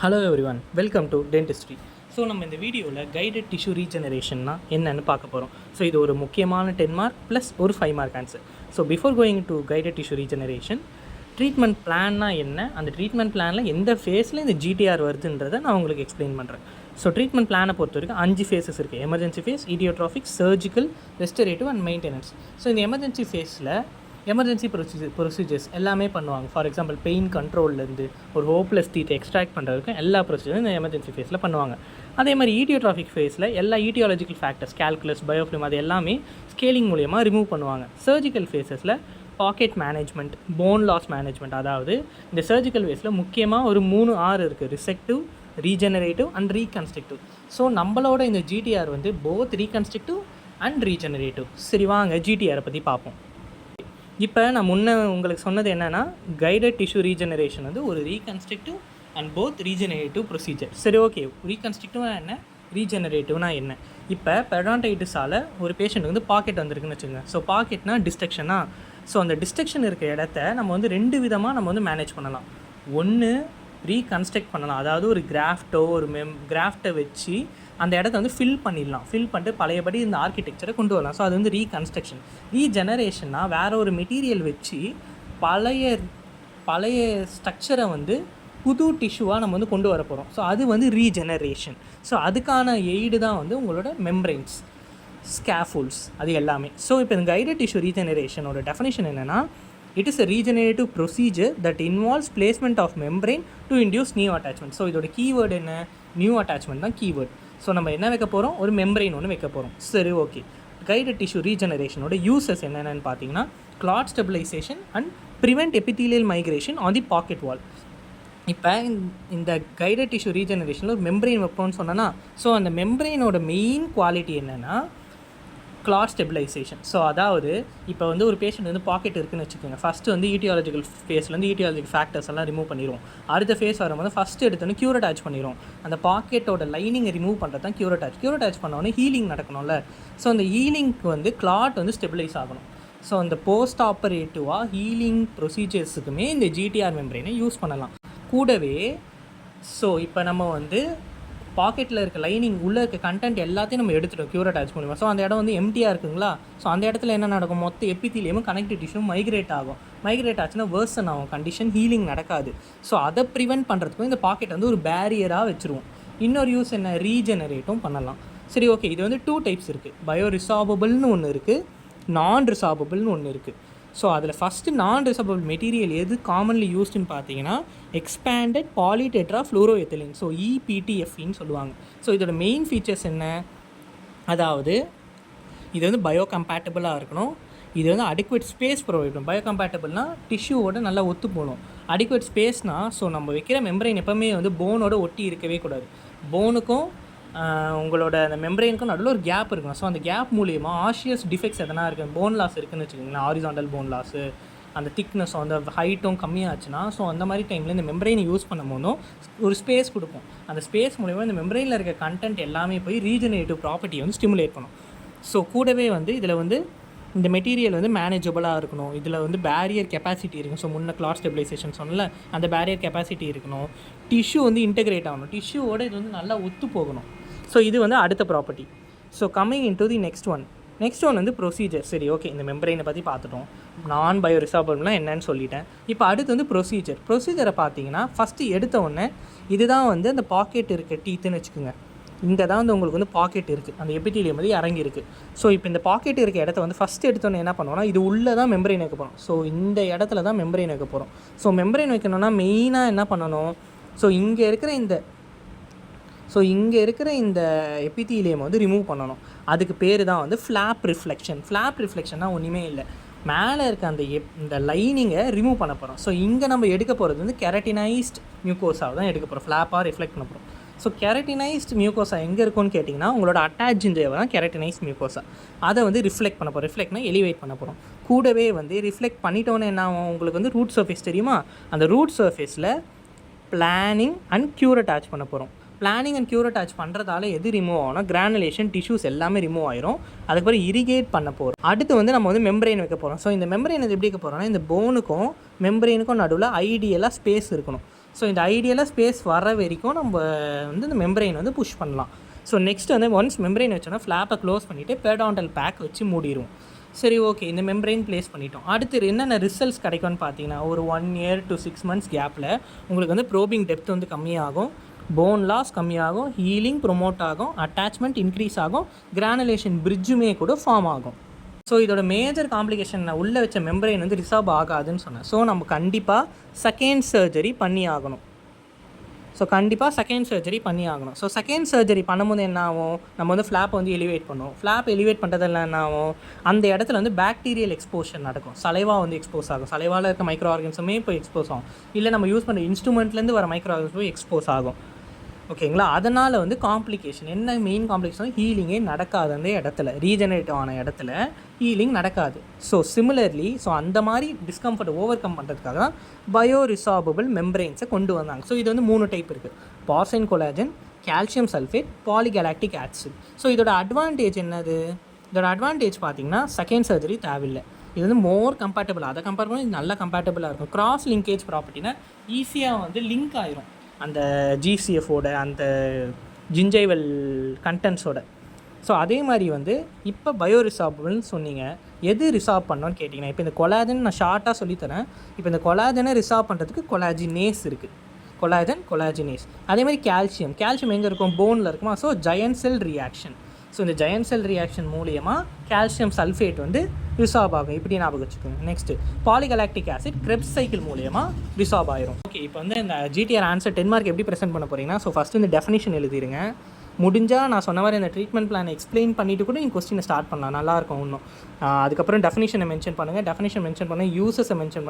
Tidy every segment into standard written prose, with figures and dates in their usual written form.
Hello everyone, welcome to dentistry. So நம்ம இந்த வீடியோவில் கைடட் டிஷ்யூ ரீஜெனரேஷன்னா என்னென்னு பார்க்க போகிறோம். ஸோ இது ஒரு முக்கியமான 10 மார்க் ப்ளஸ் ஒரு 5 mark answer. So before going to guided tissue regeneration, treatment பிளான்னா என்ன, அந்த ட்ரீட்மெண்ட் பிளானில் எந்த ஃபேஸில் இந்த ஜிடிஆர் வருதுன்றதை நான் உங்களுக்கு எக்ஸ்பிளைன் பண்ணுறேன். ஸோ ட்ரீட்மெண்ட் பிளானை பொறுத்த வரைக்கும் 5 ஃபேஸஸ் இருக்குது. Emergency phase, etiotropic, surgical, restorative and maintenance. So இந்த எமர்ஜென்சி ஃபேஸில் எமர்ஜென்சி ப்ரொசீஜர்ஸ் எல்லாமே பண்ணுவாங்க. ஃபார் எக்ஸாம்பிள் பெயின் கண்ட்ரோல்லேருந்து ஒரு ஹோப்லெஸ் டீத்தை எக்ஸ்ட்ராக்ட் பண்ணுறதுக்கு எல்லா ப்ரொசீஜரும் இந்த எமர்ஜென்சி ஃபேஸில் பண்ணுவாங்க. அதே மாதிரி ஈடியோட்ராஃபிக் ஃபேஸில் எல்லா ஈட்டியாலஜிக்கல் ஃபேக்டர்ஸ், கால்குலஸ், பயோஃபிலிம் அது எல்லாமே ஸ்கேலிங் மூலியமாக ரிமூவ் பண்ணுவாங்க. சர்ஜிக்கல் ஃபேஸஸில் pocket management, bone loss management, அதாவது இந்த சர்ஜிக்கல் ஃபேஸில் முக்கியமாக ஒரு 3 R இருக்குது: resective, regenerative and reconstructive. So நம்மளோட இந்த ஜிடிஆர் வந்து போத் ரீகன்ஸ்ட்ரக்டிவ் அண்ட் ரீஜெனரேட்டிவ். சரி, வாங்க ஜிடிஆரை பற்றி பார்ப்போம். இப்போ நான் உங்களுக்கு சொன்னது என்னென்னா, கைடட் டிஷ்யூ ரீஜெனரேஷன் வந்து ஒரு reconstructive and both regenerative procedure. சரி, ஓகே, ரீகன்ஸ்ட்ரக்டிவ்னா என்ன, ரீஜெனரேட்டிவ்னா என்ன? இப்போ பெரியோடான்டைட்டிஸால் ஒரு பேஷண்ட் வந்து பாக்கெட் வந்திருக்குன்னு வச்சுக்கோங்க. ஸோ பாக்கெட்னா டிஸ்ட்ரக்ஷனா. ஸோ அந்த டிஸ்ட்ரக்ஷன் இருக்க இடத்த நம்ம வந்து 2 விதமாக நம்ம வந்து மேனேஜ் பண்ணலாம். ஒன்று ரீகன்ஸ்ட்ரக்ட் பண்ணலாம், அதாவது ஒரு கிராஃப்டோ ஒரு கிராஃப்டை வச்சு அந்த இடத்த வந்து ஃபில் பண்ணிட்டு பழையபடி இந்த ஆர்கிடெக்சரை கொண்டு வரலாம். ஸோ அது வந்து ரீகன்ஸ்ட்ரக்ஷன். ரீஜெனரேஷன்னா வேறு ஒரு மெட்டீரியல் வச்சு பழைய ஸ்ட்ரக்சரை வந்து புது டிஷ்யூவாக நம்ம வந்து கொண்டு வர போகிறோம். ஸோ அது வந்து ரீஜெனரேஷன். ஸோ அதுக்கான எய்டு தான் வந்து உங்களோட மெம்பரைன்ஸ், ஸ்கேஃபோல்ட்ஸ், அது எல்லாமே. ஸோ இப்போ இந்த கைடட் டிஷ்யூ ரீஜெனரேஷனோட டெஃபினேஷன் என்னென்னா, it is a regenerative procedure that involves placement of membrane to induce new attachment. So இதோட கீவேர்டு என்ன, நியூ அட்டாச்மெண்ட் தான் கீவேர்டு. ஸோ நம்ம என்ன வைக்க போகிறோம், ஒரு மெம்பரைன் ஒன்று வைக்க போகிறோம். சரி, ஓகே. கைடட் டிஷ்யூ ரீஜெனரேஷனோட யூசஸ் என்னென்னு பார்த்தீங்கன்னா, clot stabilisation and prevent epithelial migration on the pocket wall. இப்போ இந்த கைடட் டிஷ்யூ ரீஜெனரேஷனில் ஒரு மெம்பரைன் வைப்போம்னு சொன்னோன்னா, ஸோ அந்த மெம்பரைனோட மெயின் குவாலிட்டி என்னென்னா கிளாட் ஸ்டெபிலைசேஷன். ஸோ அதாவது இப்போ வந்து ஒரு பேஷண்ட் வந்து பாக்கெட் இருக்குன்னு வச்சுக்கோங்க. ஃபஸ்ட்டு வந்து ஈட்டியாலஜிக்கல் ஃபேஸ்லேருந்து ஈட்டியாலஜிக்கல் ஃபேக்டர்ஸ் எல்லாம் ரிமூவ் பண்ணிடுவோம். அடுத்த ஃபேஸ் வரும்போது ஃபஸ்ட்டு எடுத்தோன்னே க்யூர் அட்டாச் பண்ணிடுவோம். அந்த பாக்கெட்டோட லைனிங்கை ரிமூவ் பண்ணுறது தான் க்யூர் அட்டாச் பண்ணோன்னே ஹீலிங் நடக்கணும்ல. ஸோ அந்த ஹீலிங்க்கு வந்து கிளாட் வந்து ஸ்டெபிலைஸ் ஆகணும். ஸோ அந்த போஸ்ட் ஆப்பரேட்டிவாக ஹீலிங் ப்ரொசீஜர்ஸுக்குமே இந்த ஜிடிஆர் மெம்பரைனை யூஸ் பண்ணலாம். கூடவே ஸோ இப்போ நம்ம வந்து பாக்கெட்டில் இருக்க லைனிங் உள்ளே இருக்க கண்டென்ட் எல்லாத்தையும் நம்ம எடுத்துட்டோம் க்யூர் அட்டாச் பண்ணுவோம். ஸோ அந்த இடம் வந்து எம்டியாக இருக்குங்களா. ஸோ அந்த இடத்துல என்ன நடக்கும், மொத்த எபித்தீலியமும் கனெக்டிவ் டிஷ்யூ மைக்ரேட் ஆச்சுன்னா வேர்சன் ஆகும், கண்டிஷன் ஹீலிங் நடக்காது. ஸோ அதை ப்ரிவெண்ட் பண்ணுறதுக்கும் இந்த பாக்கெட் வந்து ஒரு பேரியராக வச்சுருவோம். இன்னொரு யூஸ் என்ன, ரீஜெனரேட்டும் பண்ணலாம். சரி, ஓகே. இது வந்து 2 டைப்ஸ் இருக்குது. பயோ ரிசார்பபிள்னு ஒன்று இருக்குது, நான் ரிசார்பபிள்னு ஒன்று இருக்குது. ஸோ அதில் ஃபஸ்ட்டு நான் ரிசார்பபிள் மெட்டீரியல் எது காமன்லி யூஸ்டுன்னு பார்த்தீங்கன்னா, எக்ஸ்பேண்டட் பாலிடெட்ரா ஃப்ளூரோஎத்திலீன், ஸோ EPTFன்னு சொல்லுவாங்க. ஸோ இதோட மெயின் ஃபீச்சர்ஸ் என்ன, அதாவது இது வந்து பயோ கம்பேட்டபிளாக இருக்கணும். இது வந்து அடிக்குவேட் ஸ்பேஸ் ப்ரொவைட் பண்ணும். பயோ கம்பேட்டபிள்னால் டிஷ்யூவோட நல்லா ஒத்து போகணும். அடிக்குவேட் ஸ்பேஸ்னால், ஸோ நம்ம வைக்கிற மெம்பரைன் எப்போவுமே வந்து போனோட ஒட்டி இருக்கவே கூடாது. போனுக்கும் உங்களோட அந்த மெம்பரைனுக்கும் நடுவில் ஒரு கேப் இருக்கணும். ஸோ அந்த கேப் மூலிமா ஆஷியஸ் டிஃபெக்ட்ஸ் எதனா இருக்குது, போன் லாஸ் இருக்குதுன்னு வச்சுக்கோங்களேன், ஹாரிசாண்டல் போன் லாஸு, அந்த திக்னஸும் அந்த ஹைட்டும் கம்மியாச்சுன்னா, ஸோ அந்த மாதிரி டைமில் இந்த மெம்பரைனை யூஸ் பண்ணும் போதும் ஒரு ஸ்பேஸ் கொடுக்கும். அந்த ஸ்பேஸ் மூலிமா இந்த மெம்பரைனில் இருக்க கண்டென்ட் எல்லாமே போய் ரீஜெனரேட்டிவ் ப்ராப்பர்ட்டியை வந்து ஸ்டிமுலேட் பண்ணும். ஸோ கூடவே வந்து இதில் வந்து இந்த மெட்டீரியல் வந்து மேனேஜபிளாக இருக்கணும். இதில் வந்து பேரியர் கெப்பாசிட்டி இருக்கும். ஸோ முன்ன கிளாட் ஸ்டெபிலைசேஷன் சொன்னல, அந்த பேரியர் கெப்பாசிட்டி இருக்கணும். டிஷ்யூ வந்து இன்டெகிரேட் ஆகணும். டிஷ்யூவோட இது வந்து நல்லா ஒத்து போகணும். ஸோ இது வந்து அடுத்த property. So coming in to the next one வந்து ப்ரொசீஜர். சரி, ஓகே. இந்த மெம்பரைனை பற்றி பார்த்துட்டோம். நான் பயோ ரிசார்பபிள்லாம் என்னன்னு சொல்லிட்டேன். இப்போ அடுத்து வந்து ப்ரொசீஜரை பார்த்தீங்கன்னா, ஃபஸ்ட்டு எடுத்த உடனே இதுதான் வந்து அந்த பாக்கெட் இருக்க டீத்துன்னு வச்சுக்கோங்க. இங்கே தான் வந்து உங்களுக்கு வந்து பாக்கெட் இருக்குது, அந்த எபித்தீலியம் வந்து இறங்கியிருக்கு. ஸோ இப்போ இந்த பாக்கெட் இருக்க இடத்த வந்து ஃபஸ்ட்டு எடுத்தோன்னே என்ன பண்ணுவோம்னா, இது உள்ளே தான் மெம்பரைன் வைக்க போகிறோம். ஸோ இந்த இடத்துல தான் மெம்பரைன் வைக்க போகிறோம். ஸோ மெம்பரைன் வைக்கணும்னா மெயினாக என்ன பண்ணணும், ஸோ இங்கே இருக்கிற இந்த எபித்தீலியம் வந்து ரிமூவ் பண்ணணும். அதுக்கு பேர் தான் வந்து ஃப்ளாப் ரிஃப்ளெக்ஷன்னா ஒன்றுமே இல்லை, மேலே இருக்க அந்த இந்த லைனிங்கை ரிமூவ் பண்ண போகிறோம். ஸோ இங்கே நம்ம எடுக்க போகிறது வந்து கெரட்டினைஸ்ட் மியூக்கோஸாவை தான் எடுக்க போகிறோம், ஃப்ளாப்பாக ரிஃப்ளெக்ட் பண்ண போகிறோம். ஸோ கெரட்டினைஸ்ட் மியூக்கோஸா எங்கே இருக்கும்னு கேட்டிங்கன்னா, உங்களோட அட்டாச்சிஞ்சேவை தான் கெரட்டினைஸ்ட் மியூக்கோஸா. அதை வந்து ரிஃப்ளெக்ட் பண்ண போகிறோம். ரிஃப்ளெக்ட்னா எலிவேட் பண்ண போகிறோம். கூடவே வந்து ரிஃப்ளெக்ட் பண்ணிட்டோன்னே என்ன ஆகும், உங்களுக்கு வந்து ரூட் சர்ஃபேஸ் தெரியுமா, அந்த ரூட் சர்ஃபேஸில் பிளானிங் அண்ட் க்யூர் அட்டாச் பண்ண போகிறோம். பிளானிங் அண்ட் க்யூர் அட்டாச் பண்ணுறதால எது ரிமூவ் ஆகும்னா, கிரானுலேஷன், டிஷ்யூஸ் எல்லாமே ரிமூவ் ஆயிரும். அதுக்கப்புறம் இரிகேட் பண்ண போகிறோம். அடுத்து வந்து நம்ம வந்து மெம்பரைன் வைக்க போகிறோம். ஸோ இந்த மெம்பரைன் எப்படி வைக்க போகிறோம்னா, இந்த போனுக்கும் மெம்பரைனுக்கும் நடுவில் ஐடியலாக ஸ்பேஸ் இருக்கணும். ஸோ இந்த ஐடியலாக ஸ்பேஸ் வர வரைக்கும் நம்ம வந்து இந்த மெம்பரெயின் வந்து புஷ் பண்ணலாம். ஸோ நெக்ஸ்ட் வந்து ஒன்ஸ் மெம்பரெயின் வச்சோன்னா ஃப்ளாப்பை க்ளோஸ் பண்ணிவிட்டு பெரிடான்டல் பேக் வச்சு மூடிடுவோம். சரி, ஓகே, இந்த மெம்பரெயின் ப்ளேஸ் பண்ணிட்டோம். அடுத்து என்னென்ன ரிசல்ட்ஸ் கிடைக்கும்னு பார்த்தீங்கன்னா, ஒரு 1 year to 6 months கேப்பில் உங்களுக்கு வந்து ப்ரோபிங் டெப்த் வந்து கம்மியாகும், போன் லாஸ் கம்மியாகும், ஹீலிங் ப்ரொமோட் ஆகும், அட்டாச்மெண்ட் இன்க்ரீஸ் ஆகும், கிரானுலேஷன் பிரிட்ஜுமே கூட ஃபார்ம் ஆகும். ஸோ இதோட மேஜர் காம்ப்ளிகேஷன் நான் உள்ளே வச்ச மெம்பரெயின் வந்து ரிசார்வ் ஆகாதுன்னு சொன்னேன். ஸோ நம்ம கண்டிப்பாக செகண்ட் சர்ஜரி பண்ணி ஆகணும். ஸோ செகண்ட் சர்ஜரி பண்ணும்போது என்ன ஆகும், நம்ம வந்து ஃப்ளாப்பை வந்து எலிவேட் பண்ணுவோம். ஃப்ளாப் எலிவேட் பண்ணுறதெல்லாம் என்ன ஆகும், அந்த இடத்துல வந்து பாக்டீரியல் எக்ஸ்போஷர் நடக்கும். சலைவா வந்து எக்ஸ்போஸ் ஆகும், சலைவாவில் இருக்க மைக்ரோ ஆர்கன்ஸுமே இப்போ எக்ஸ்போஸ் ஆகும், இல்லை நம்ம யூஸ் பண்ணுற இன்ஸ்ட்ருமெண்ட்லேருந்து வர மைக்ரோ ஆர்கன்ஸுமே எக்ஸ்போஸ் ஆகும். ஓகேங்களா? அதனால் வந்து காம்ப்ளிகேஷன் என்ன, மெயின் காம்ப்ளிகேஷன் ஹீலிங்கே நடக்காது. அந்த இடத்துல ரீஜெனரேட்டிவ் ஆன இடத்துல ஹீலிங் நடக்காது. ஸோ சிமிலர்லி அந்த மாதிரி டிஸ்கம்ஃபர்ட் ஓவர் கம் பண்ணுறதுக்காக தான் பயோ ரிசார்பபிள் மெம்பரெயின்ஸை கொண்டு வந்தாங்க. ஸோ இது வந்து 3 டைப் இருக்குது: porcine collagen, calcium sulphate, polygalactic acid. So இதோட அட்வான்டேஜ் என்னது? இதோட அட்வான்டேஜ் பார்த்திங்கன்னா செகண்ட் சர்ஜரி தேவையில்லை. இது வந்து மோர் கம்பேட்டபிள், அதை கம்பேர் பண்ணி இது நல்லா கம்பேட்டபிளாக இருக்கும். கிராஸ் லிங்கேஜ் ப்ராப்பர்ட்டினா ஈஸியாக வந்து லிங்க் ஆயிரும் அந்த ஜிசிஎஃபோட அந்த ஜிஞ்சைவல் கண்டென்ட்ஸோட. ஸோ அதே மாதிரி வந்து இப்போ பயோ ரிசார்பபிள்னு சொன்னீங்க, எது ரிசார்வ் பண்ணோன்னு கேட்டிங்கன்னா, இப்போ இந்த கொலாஜன் நான் ஷார்ட்டாக சொல்லித்தரேன். இப்போ இந்த கொலாஜனை ரிசார்வ் பண்ணுறதுக்கு கொலாஜினேஸ் இருக்குது, கொலாஜினேஸ். அதே மாதிரி கால்சியம் எங்கே இருக்கும், போனில் இருக்குமா. So giant cell reaction. So இந்த ஜயன்ட் செல் ரியாக்ஷன் மூலியமாக கால்சியம் சல்ஃபேட் வந்து ரிசார்வ் ஆகும். இப்படி ஞாபகம் வச்சுக்கோங்க. Next polygalactic acid Krebs cycle மூலியமாக ரிசார்வ் ஆயிரும். ஓகே, இப்போ வந்து இந்த ஜிடிஆர் ஆன்சர் 10 மார்க் எப்படி ப்ரெசென்ட் பண்ண போகிறீங்கன்னா, ஸோ ஃபஸ்ட்டு இந்த டெஃபினிஷன் எழுதிடுங்க. முடிஞ்சால் நான் சொன்ன மாதிரி இந்த ட்ரீட்மெண்ட் பிளான் எக்ஸ்பிளைன் பண்ணிவிட்டு கூட நீங்கள் கொஸ்டினை ஸ்டார்ட் பண்ணலாம், நல்லாயிருக்கும் இன்னும். அதுக்கப்புறம் டெஃபினிஷனை மென்ஷன் பண்ணுங்கள், யூசஸை மென்ஷன்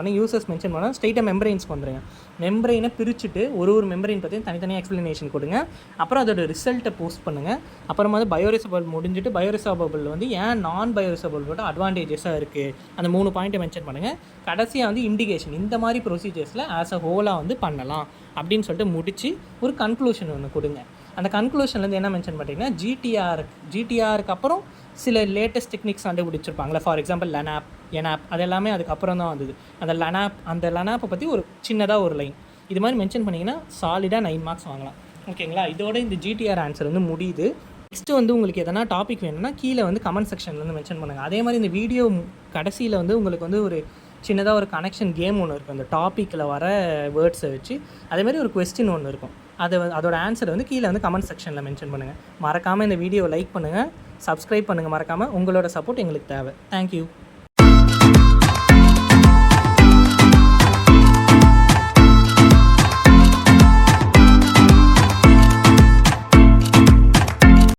பண்ணால் ஸ்ட்ரெயிட்டாக மெம்பரெயின்ஸ்க்கு வந்துடுங்க. மெம்பரெயினை பிரிச்சுட்டு ஒரு மெம்பரெயின் பற்றி தனித்தனியாக எக்ஸ்ப்ளனேஷன் கொடுங்க. அப்புறம் அதோட ரிசல்ட்டை போஸ்ட் பண்ணுங்கள். அப்புறமா வந்து பயோரிசபபிள் முடிஞ்சுட்டு பயோரிசபபிள் வந்து ஏன் நான் பயோரிசபபிளோட அட்வான்டேஜஸாக இருக்குது அந்த 3 பாயிண்ட்டை மென்ஷன் பண்ணுங்கள். கடைசியாக வந்து இண்டிகேஷன், இந்த மாதிரி ப்ரொசீஜர்ஸில் ஆஸ் அ ஹோலாக வந்து பண்ணலாம் அப்படின்னு சொல்லிட்டு முடித்து ஒரு கன்க்ளூஷன் ஒன்று கொடுங்க. அந்த கன்க்ளூஷன்லேருந்து என்ன மென்ஷன் பண்ணிட்டீங்கன்னா, ஜிடிஆருக்கு அப்புறம் சில லேட்டஸ்ட் டெக்னிக்ஸ் கண்டுபிடிச்சிருப்பாங்களே, ஃபார் எக்ஸாம்பிள் எனாப் அது எல்லாமே அதுக்கப்புறம் தான் வந்தது. அந்த லனாப்பை பற்றி ஒரு சின்னதாக ஒரு லைன் இது மாதிரி மென்ஷன் பண்ணிங்கன்னா சாலிடாக 9 மார்க்ஸ் வாங்கலாம். ஓகேங்களா? இதோட இந்த ஜிடிஆர் ஆன்சர் வந்து முடியுது. நெக்ஸ்ட்டு வந்து உங்களுக்கு எதனா டாபிக் வேணும்னா கீழே வந்து கமெண்ட் செக்ஷன்லேருந்து மென்ஷன் பண்ணுங்கள். அதே மாதிரி இந்த வீடியோ கடைசியில் வந்து உங்களுக்கு வந்து ஒரு சின்னதாக ஒரு கனெக்ஷன் கேம் ஒன்று இருக்கும், அந்த டாப்பிக்கில் வர வேர்ட்ஸை வச்சு. அதேமாதிரி ஒரு கொஸ்டின் ஒன்று இருக்கும், அதோட ஆன்சர் வந்து கீழே வந்து கமெண்ட் செக்ஷனில் மென்ஷன் பண்ணுங்கள். மறக்காமல் இந்த வீடியோவை லைக் பண்ணுங்கள், சப்ஸ்கிரைப் பண்ணுங்கள் மறக்காமல். உங்களோட சப்போர்ட் எங்களுக்கு தேவை. தேங்க்யூ.